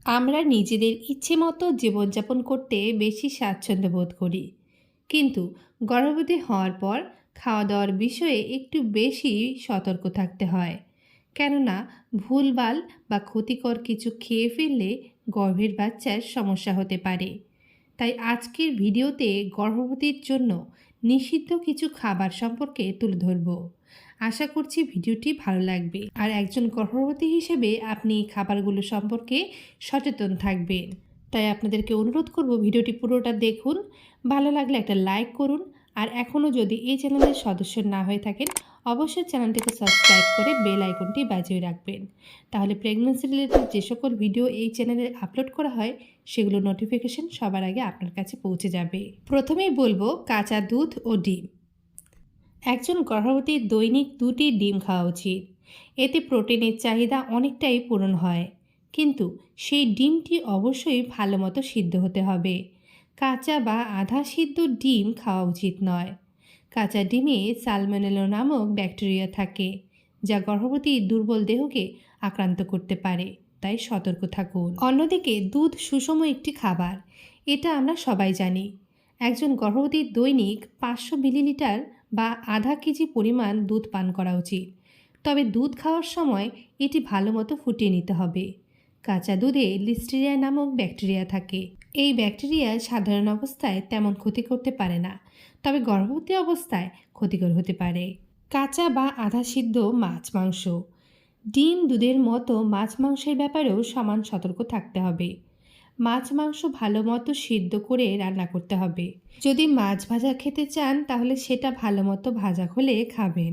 আমরা নিজেদের ইচ্ছে মতো জীবনযাপন করতে বেশি স্বাচ্ছন্দ্য বোধ করি, কিন্তু গর্ভবতী হওয়ার পর খাওয়া দাওয়ার বিষয়ে একটু বেশি সতর্ক থাকতে হয়। কেননা ভুলভাল বা ক্ষতিকর কিছু খেয়ে ফেললে গর্ভের বাচ্চার সমস্যা হতে পারে। তাই আজকের ভিডিওতে গর্ভবতীর জন্য নিষিদ্ধ কিছু খাবার সম্পর্কে তুলে ধরব। আশা করছি ভিডিওটি ভালো লাগবে, আর একজন গর্ভবতী হিসেবে আপনি এই খাবারগুলো সম্পর্কে সচেতন থাকবেন। তাই আপনাদেরকে অনুরোধ করব ভিডিওটি পুরোটা দেখুন, ভালো লাগলে একটা লাইক করুন, আর এখনও যদি এই চ্যানেলের সদস্য না হয়ে থাকেন অবশ্যই চ্যানেলটিকে সাবস্ক্রাইব করে বেল আইকনটি বাজিয়ে রাখবেন। তাহলে প্রেগন্যান্সি রিলেটেড যে সকল ভিডিও এই চ্যানেলে আপলোড করা হয় সেগুলো নোটিফিকেশন সবার আগে আপনার কাছে পৌঁছে যাবে। প্রথমেই বলবো কাঁচা দুধ ও ডিম। একজন গর্ভবতীর দৈনিক 2টি ডিম খাওয়া উচিত। এতে প্রোটিনের চাহিদা অনেকটাই পূরণ হয়, কিন্তু সেই ডিমটি অবশ্যই ভালো মতো সিদ্ধ হতে হবে। কাঁচা বা আধা সিদ্ধ ডিম খাওয়া উচিত নয়। কাঁচা ডিমে সালমোনেলা নামক ব্যাকটেরিয়া থাকে, যা গর্ভবতীর দুর্বল দেহকে আক্রান্ত করতে পারে, তাই সতর্ক থাকুন। অন্যদিকে দুধ সুষম একটি খাবার, এটা আমরা সবাই জানি। একজন গর্ভবতীর দৈনিক 500 মিলিলিটার বা আধা কেজি পরিমাণ দুধ পান করা উচিত। তবে দুধ খাওয়ার সময় এটি ভালো মতো ফুটিয়ে নিতে হবে। কাঁচা দুধে লিস্টেরিয়া নামক ব্যাকটেরিয়া থাকে। এই ব্যাকটেরিয়া সাধারণ অবস্থায় তেমন ক্ষতি করতে পারে না, তবে গর্ভবতী অবস্থায় ক্ষতিকর হতে পারে। কাঁচা বা আধা সিদ্ধ মাছ মাংস, ডিম দুধের মতো মাছ মাংসের ব্যাপারেও সমান সতর্ক থাকতে হবে। মাছ মাংস ভালো মতো সিদ্ধ করে রান্না করতে হবে। যদি মাছ ভাজা খেতে চান তাহলে সেটা ভালো মতো ভাজা হলে খাবেন।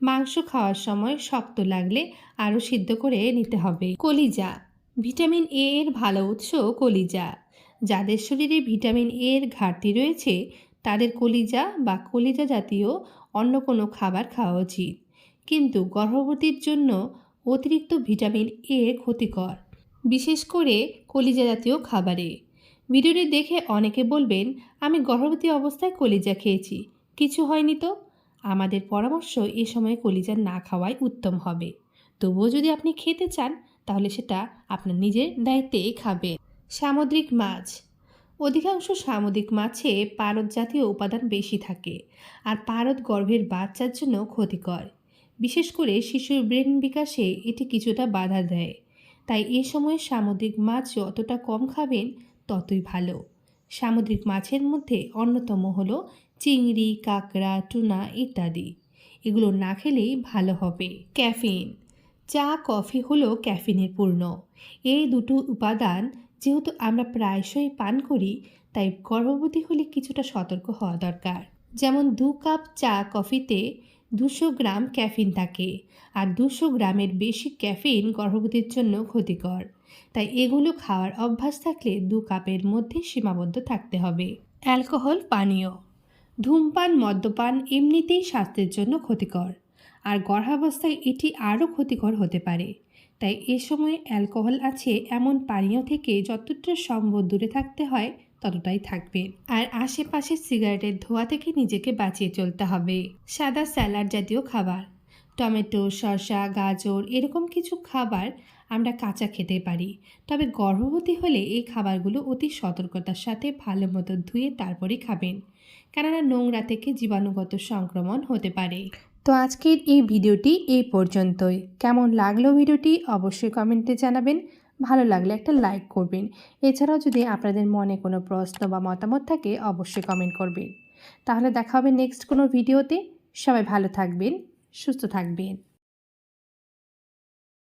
মাংস খাওয়ার সময় শক্ত লাগলে আরও সিদ্ধ করে নিতে হবে। কলিজা, ভিটামিন এ এর ভালো উৎস কলিজা। যাদের শরীরে ভিটামিন এ এর ঘাটতি রয়েছে তাদের কলিজা বা কলিজা জাতীয় অন্য কোনো খাবার খাওয়া উচিত, কিন্তু গর্ভবতীর জন্য অতিরিক্ত ভিটামিন এ ক্ষতিকর, বিশেষ করে কলিজা জাতীয় খাবারে। ভিডিওটি দেখে অনেকে বলবেন, আমি গর্ভবতী অবস্থায় কলিজা খেয়েছি, কিছু হয়নি তো। আমাদের পরামর্শ এ সময় কলিজা না খাওয়াই উত্তম হবে। তবুও যদি আপনি খেতে চান তাহলে সেটা আপনার নিজের দায়িত্বেই খাবেন। সামুদ্রিক মাছ, অধিকাংশ সামুদ্রিক মাছে পারদ জাতীয় উপাদান বেশি থাকে, আর পারদ গর্ভের বাচ্চার জন্য ক্ষতিকর। বিশেষ করে শিশুর ব্রেন বিকাশে এটি কিছুটা বাধা দেয়। তাই এ সময় সামুদ্রিক মাছ যতটা কম খাবেন ততই ভালো। সামুদ্রিক মাছের মধ্যে অন্যতম হলো চিংড়ি, কাঁকড়া, টুনা ইত্যাদি। এগুলো না খেলেই ভালো হবে। ক্যাফিন, চা কফি হলো ক্যাফিনের পূর্ণ। এই দুটো উপাদান যেহেতু আমরা প্রায়শই পান করি, তাই গর্ভবতী হলে কিছুটা সতর্ক হওয়া দরকার। যেমন 2 কাপ চা কফিতে 200 গ্রাম ক্যাফিন থাকে, আর 200 গ্রামের বেশি ক্যাফিন গর্ভবতীর জন্য ক্ষতিকর। তাই এগুলো খাওয়ার অভ্যাস থাকলে 2 কাপের মধ্যে সীমাবদ্ধ থাকতে হবে। অ্যালকোহল পানীয়, ধূমপান মদ্যপান এমনিতেই স্বাস্থ্যের জন্য ক্ষতিকর, আর গর্ভাবস্থায় এটি আরও ক্ষতিকর হতে পারে। তাই এ সময় অ্যালকোহল আছে এমন পানীয় থেকে যতটা সম্ভব দূরে থাকতে হয় ততটাই থাকবেন। আর আশেপাশে সিগারেটের ধোঁয়া থেকে নিজেকে বাঁচিয়ে চলতে হবে। সাদা স্যালাড জাতীয় খাবার, টমেটো, শসা, গাজর এরকম কিছু খাবার আমরা কাঁচা খেতে পারি, তবে গর্ভবতী হলে এই খাবারগুলো অতি সতর্কতার সাথে ভালো মতো ধুয়ে তারপরে খাবেন, কেননা নোংরা থেকে জীবাণুগত সংক্রমণ হতে পারে। তো আজকের এই ভিডিওটি এই পর্যন্তই। কেমন লাগলো ভিডিওটি অবশ্যই কমেন্টে জানাবেন। ভালো লাগলে একটা লাইক করবেন। এছাড়াও যদি আপনাদের মনে কোনো প্রশ্ন বা মতামত থাকে অবশ্যই কমেন্ট করবেন। তাহলে দেখা হবে নেক্সট কোনো ভিডিওতে। সবাই ভালো থাকবেন, সুস্থ থাকবেন।